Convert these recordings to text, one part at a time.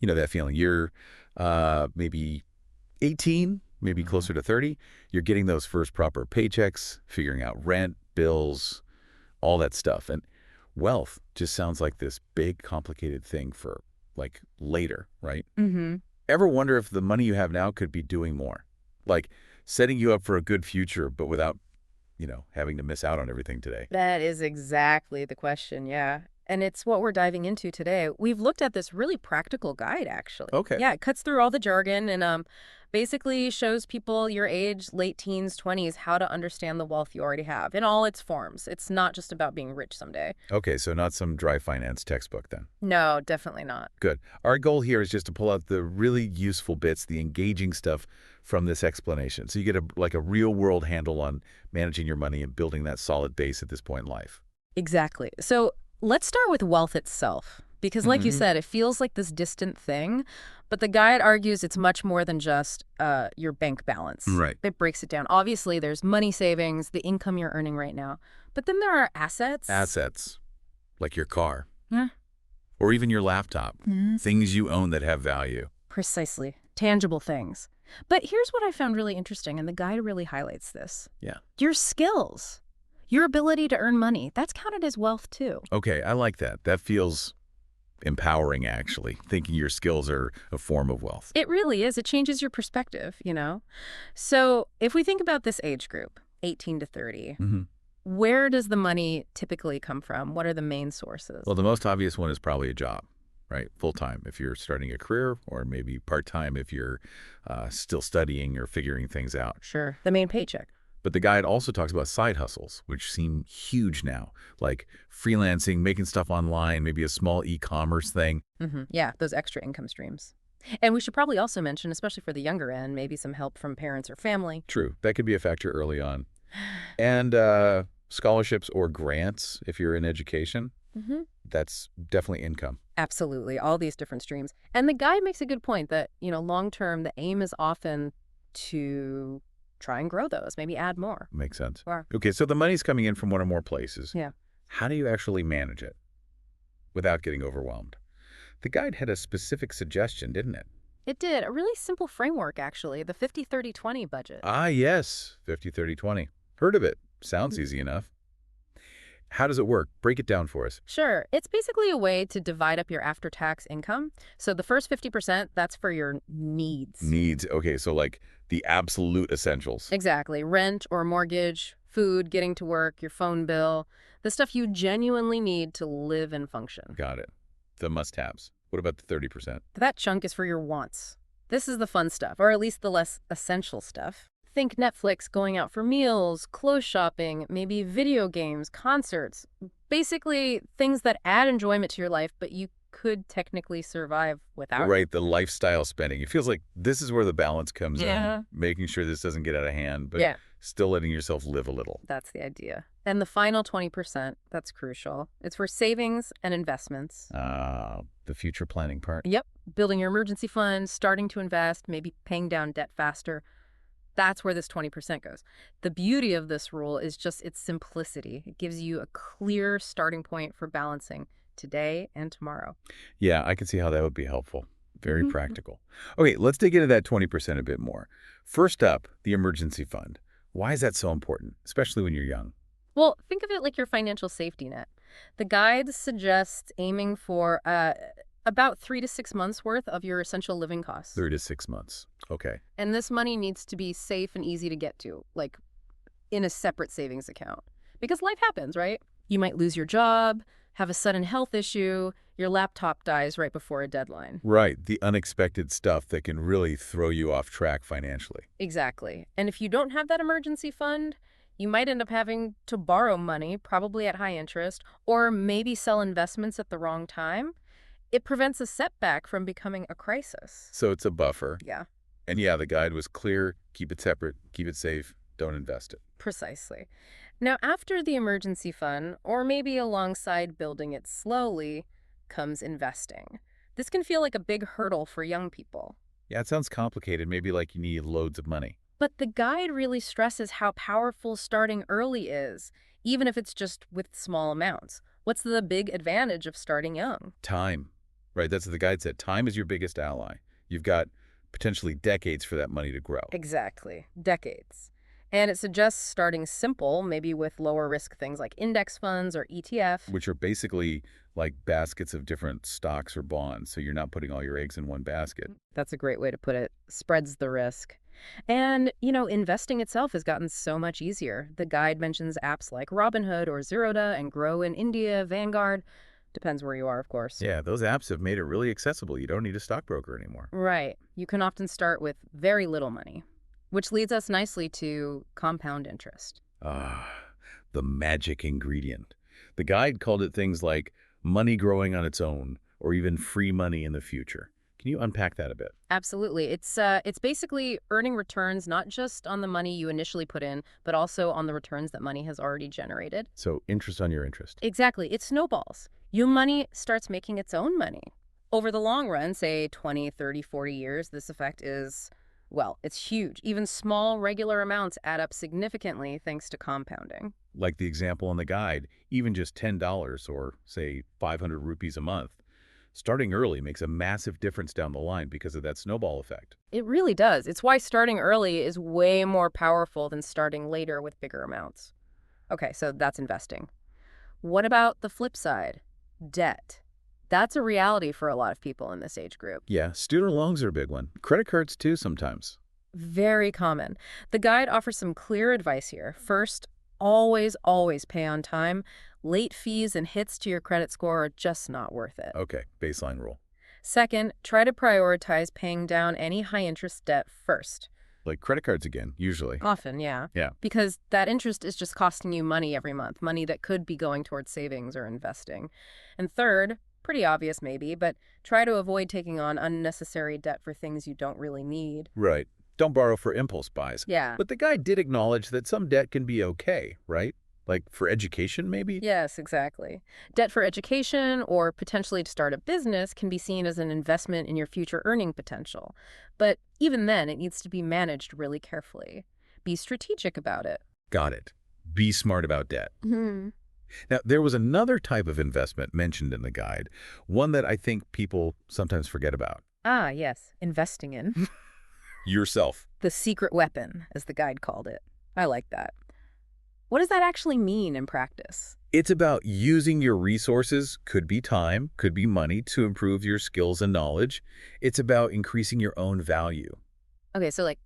You know that feeling. You're maybe 18, maybe closer to 30. You're getting those first proper paychecks, figuring out rent, bills, all that stuff. And wealth just sounds like this big, complicated thing for, like, later, right? Mm-hmm. Ever wonder if the money you have now could be doing more? Like, setting you up for a good future, but without, having to miss out on everything today. That is exactly the question, yeah. And it's what we're diving into today. We've looked at this really practical guide, actually. Okay. Yeah, it cuts through all the jargon and basically shows people your age, late teens, 20s, how to understand the wealth you already have in all its forms. It's not just about being rich someday. Okay, so not some dry finance textbook then. No, definitely not. Good. Our goal here is just to pull out the really useful bits, the engaging stuff from this explanation. So you get a real world handle on managing your money and building that solid base at this point in life. Exactly. So let's start with wealth itself, because like you Hmm. said, it feels like this distant thing, but the guide argues it's much more than just your bank balance. Right. It breaks it down. Obviously, there's money savings, the income you're earning right now, but then there are assets. Assets, like your car, Yeah. or even your laptop, Mhm. things you own that have value. Precisely. Tangible things. But here's what I found really interesting, and the guide really highlights this. Yeah. Your skills, your ability to earn money, that's counted as wealth too. Okay, I like that. That feels empowering, actually, thinking your skills are a form of wealth. It really is. It changes your perspective, you know? So if we think about this age group, 18 to 30, Hmm. where does the money typically come from? What are the main sources? Well, the most obvious one is probably a job, right? Full-time if you're starting a career, or maybe part-time if you're still studying or figuring things out. Sure, the main paycheck. But the guide also talks about side hustles, which seem huge now, like freelancing, making stuff online, maybe a small e-commerce thing. Yeah, those extra income streams. And we should probably also mention, especially for the younger end, maybe some help from parents or family. True, that could be a factor early on. And scholarships or grants if you're in education, Hmm. that's definitely income. Absolutely, all these different streams. And the guide makes a good point that, long term, the aim is often to try and grow those, maybe add more. Makes sense. Sure. Okay, so the money's coming in from one or more places. Yeah. How do you actually manage it without getting overwhelmed? The guide had a specific suggestion, didn't it? It did. A really simple framework, actually, the 50-30-20 budget. Ah, yes, 50-30-20. Heard of it. Sounds easy enough. How does it work? Break it down for us. Sure. It's basically a way to divide up your after-tax income. So the first 50%, that's for your needs. Needs. Okay, so like the absolute essentials. Exactly. Rent or mortgage, food, getting to work, your phone bill, the stuff you genuinely need to live and function. Got it. The must-haves. What about the 30%? That chunk is for your wants. This is the fun stuff, or at least the less essential stuff. Think Netflix, going out for meals, clothes shopping, maybe video games, concerts. Basically, things that add enjoyment to your life, but you could technically survive without. Right, the lifestyle spending. It feels like this is where the balance comes Yeah. in, making sure this doesn't get out of hand, but Yeah. still letting yourself live a little. That's the idea. And the final 20%, that's crucial. It's for savings and investments. The future planning part. Yep. Building your emergency fund, starting to invest, maybe paying down debt faster. That's where this 20% goes. The beauty of this rule is just its simplicity. It gives you a clear starting point for balancing today and tomorrow. Yeah, I can see how that would be helpful. Very Mhm. practical. Okay, let's dig into that 20% a bit more. First up, the emergency fund. Why is that so important, especially when you're young? Well, think of it like your financial safety net. The guide suggests aiming for about 3 to 6 months worth of your essential living costs. 3 to 6 months. Okay. And this money needs to be safe and easy to get to, like in a separate savings account. Because life happens, right? You might lose your job, have a sudden health issue, your laptop dies right before a deadline. Right, the unexpected stuff that can really throw you off track financially. Exactly. And if you don't have that emergency fund, you might end up having to borrow money, probably at high interest, or maybe sell investments at the wrong time. It prevents a setback from becoming a crisis. So it's a buffer. Yeah, And yeah, the guide was clear. Keep it separate, keep it safe, don't invest it. precisely. Now, after the emergency fund, or maybe alongside building it slowly, comes investing. This can feel like a big hurdle for young people. Yeah, it sounds complicated, maybe like you need loads of money. But the guide really stresses how powerful starting early is, even if it's just with small amounts. What's the big advantage of starting young? Time. Right, that's what the guide said. Time is your biggest ally. You've got potentially decades for that money to grow, Exactly. Decades. And it suggests starting simple, maybe with lower risk things like index funds or ETF. which are basically like baskets of different stocks or bonds, so you're not putting all your eggs in one basket. That's a great way to put it. Spreads the risk. And, investing itself has gotten so much easier. The guide mentions apps like Robinhood or Zerodha and Grow in India, Vanguard. Depends where you are, of course. Yeah, those apps have made it really accessible. You don't need a stockbroker anymore. Right. You can often start with very little money, which leads us nicely to compound interest. Ah, the magic ingredient. The guide called it things like money growing on its own or even free money in the future. Can you unpack that a bit? Absolutely. It's basically earning returns not just on the money you initially put in, but also on the returns that money has already generated. So interest on your interest. Exactly. It snowballs. Your money starts making its own money. Over the long run, say 20, 30, 40 years, this effect is, well, it's huge. Even small, regular amounts add up significantly thanks to compounding. Like the example in the guide, even just $10 or, say, 500 rupees a month, starting early makes a massive difference down the line because of that snowball effect. It really does. It's why starting early is way more powerful than starting later with bigger amounts. Okay, so that's investing. What about the flip side? Debt. That's a reality for a lot of people in this age group. Yeah, student loans are a big one. Credit cards, too, sometimes. Very common. The guide offers some clear advice here. First, always pay on time. Late fees and hits to your credit score are just not worth it. Okay, baseline rule. Second, try to prioritize paying down any high-interest debt first. Like credit cards again, usually. Often, yeah. Yeah. Because that interest is just costing you money every month, money that could be going towards savings or investing. And third, pretty obvious maybe, but try to avoid taking on unnecessary debt for things you don't really need. Right. Don't borrow for impulse buys. Yeah. But the guy did acknowledge that some debt can be okay, right? Like for education, maybe? Yes, exactly. Debt for education or potentially to start a business can be seen as an investment in your future earning potential. But even then, it needs to be managed really carefully. Be strategic about it. Got it. Be smart about debt. Hmm. Now, there was another type of investment mentioned in the guide, one that I think people sometimes forget about. Ah, yes, investing in. Yourself. The secret weapon, as the guide called it. I like that. What does that actually mean in practice? It's about using your resources, could be time, could be money, to improve your skills and knowledge. It's about increasing your own value. Okay, so like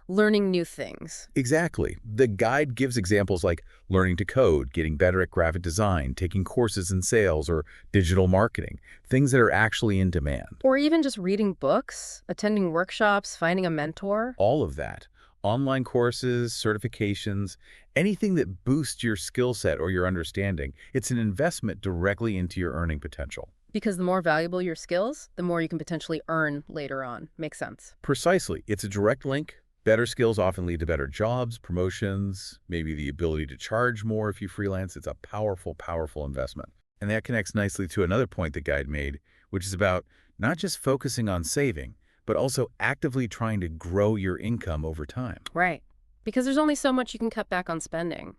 learning new things. Exactly. The guide gives examples like learning to code, getting better at graphic design, taking courses in sales or digital marketing, things that are actually in demand. Or even just reading books, attending workshops, finding a mentor. All of that. Online courses, certifications, anything that boosts your skill set or your understanding. It's an investment directly into your earning potential. Because the more valuable your skills, the more you can potentially earn later on. Makes sense. Precisely. It's a direct link. Better skills often lead to better jobs, promotions, maybe the ability to charge more if you freelance. It's a powerful, powerful investment. And that connects nicely to another point the guide made, which is about not just focusing on saving, but also actively trying to grow your income over time. Right. Because there's only so much you can cut back on spending.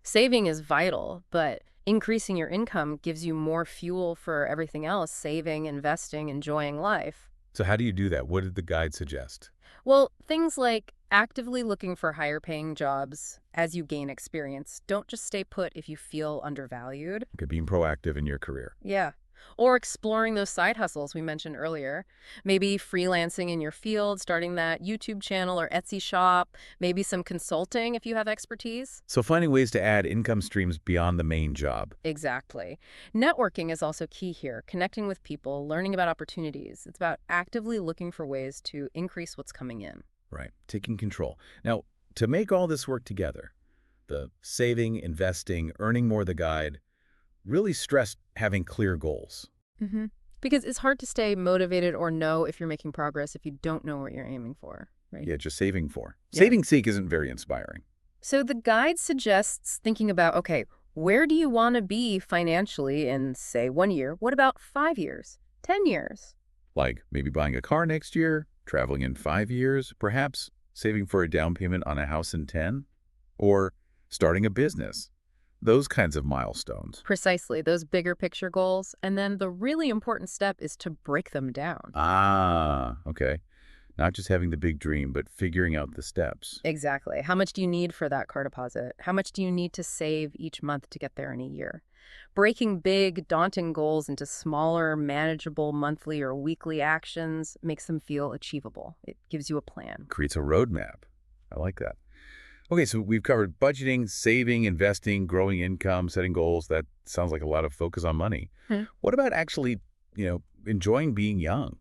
Saving is vital, but increasing your income gives you more fuel for everything else, saving, investing, enjoying life. So how do you do that? What did the guide suggest? Well, things like actively looking for higher paying jobs as you gain experience. Don't just stay put if you feel undervalued. Okay, being proactive in your career. Yeah. Or exploring those side hustles we mentioned earlier. Maybe freelancing in your field, starting that YouTube channel or Etsy shop, maybe some consulting if you have expertise. So finding ways to add income streams beyond the main job. Exactly. Networking is also key here, connecting with people, learning about opportunities. It's about actively looking for ways to increase what's coming in. Right, taking control. Now, to make all this work together, the saving, investing, earning more the guide, really stressed having clear goals. Mm-hmm. Because it's hard to stay motivated or know if you're making progress if you don't know what you're aiming for, right? Yeah, just saving for. Yeah. Saving seek isn't very inspiring. So the guide suggests thinking about, okay, where do you want to be financially in, say, 1 year? What about 5 years, 10 years? Like maybe buying a car next year, traveling in 5 years, perhaps saving for a down payment on a house in 10, or starting a business, Those kinds of milestones. Precisely, those bigger picture goals. And then the really important step is to break them down. Ah, okay. Not just having the big dream, but figuring out the steps. Exactly. How much do you need for that car deposit? How much do you need to save each month to get there in a year? Breaking big, daunting goals into smaller, manageable monthly or weekly actions makes them feel achievable. It gives you a plan. Creates a roadmap. I like that. Okay, so we've covered budgeting, saving, investing, growing income, setting goals. That sounds like a lot of focus on money. Hmm. What about actually, enjoying being young?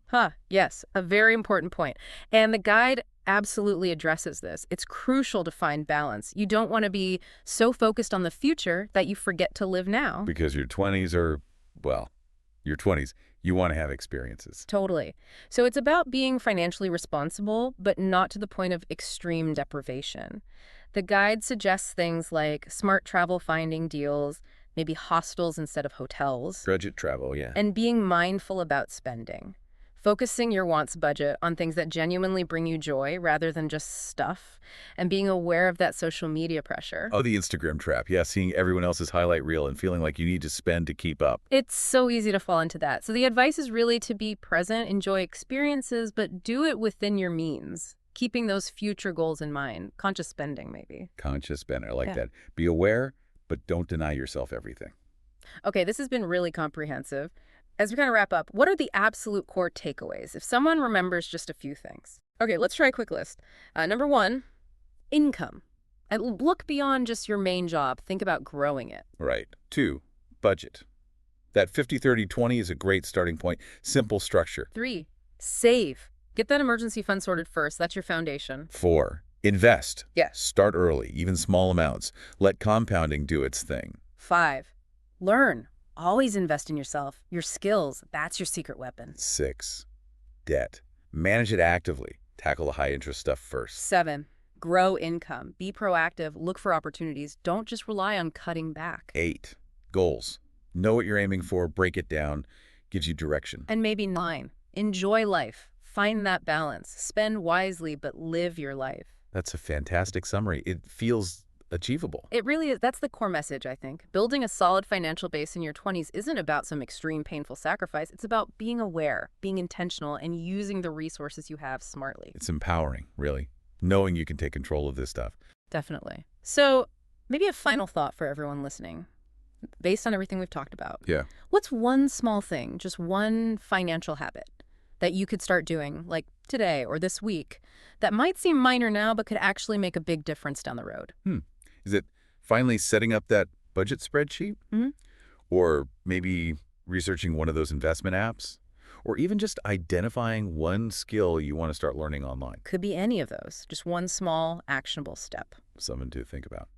Yes, a very important point. And the guide absolutely addresses this. It's crucial to find balance. You don't want to be so focused on the future that you forget to live now. Because your 20s are, well, your 20s, you want to have experiences. Totally. So it's about being financially responsible, but not to the point of extreme deprivation. The guide suggests things like smart travel finding deals, maybe hostels instead of hotels, Budget travel, yeah. and being mindful about spending. Focusing your wants budget on things that genuinely bring you joy rather than just stuff, and being aware of that social media pressure. Oh, the Instagram trap. Yeah, seeing everyone else's highlight reel and feeling like you need to spend to keep up. It's so easy to fall into that. So the advice is really to be present, enjoy experiences, but do it within your means, keeping those future goals in mind. Conscious spending, maybe. Conscious spender, I like Yeah. that. Be aware, but don't deny yourself everything. Okay, this has been really comprehensive. As we kind of wrap up, what are the absolute core takeaways if someone remembers just a few things? Okay, let's try a quick list. Number one, income. And look beyond just your main job. Think about growing it. Right. 2, budget. That 50-30-20 is a great starting point. Simple structure. 3, save. Get that emergency fund sorted first. That's your foundation. 4, invest. Yes. Start early, even small amounts. Let compounding do its thing. 5, learn. Always invest in yourself. Your skills, that's your secret weapon. 6, debt. Manage it actively. Tackle the high-interest stuff first. 7, grow income. Be proactive. Look for opportunities. Don't just rely on cutting back. 8, goals. Know what you're aiming for, break it down, gives you direction. And maybe 9, enjoy life. Find that balance. Spend wisely, but live your life. That's a fantastic summary. It feels achievable. It really is. That's the core message, I think. Building a solid financial base in your 20s isn't about some extreme painful sacrifice. It's about being aware, being intentional, and using the resources you have smartly. It's empowering, really, knowing you can take control of this stuff. Definitely. So maybe a final thought for everyone listening, based on everything we've talked about. Yeah. What's one small thing, just one financial habit that you could start doing, like today or this week, that might seem minor now but could actually make a big difference down the road? Is it finally setting up that budget spreadsheet? Mhm. Or maybe researching one of those investment apps? Or even just identifying one skill you want to start learning online? Could be any of those, just one small, actionable step. Something to think about.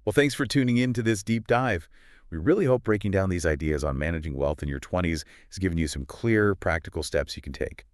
Well, thanks for tuning in to this deep dive. We really hope breaking down these ideas on managing wealth in your 20s has given you some clear, practical steps you can take.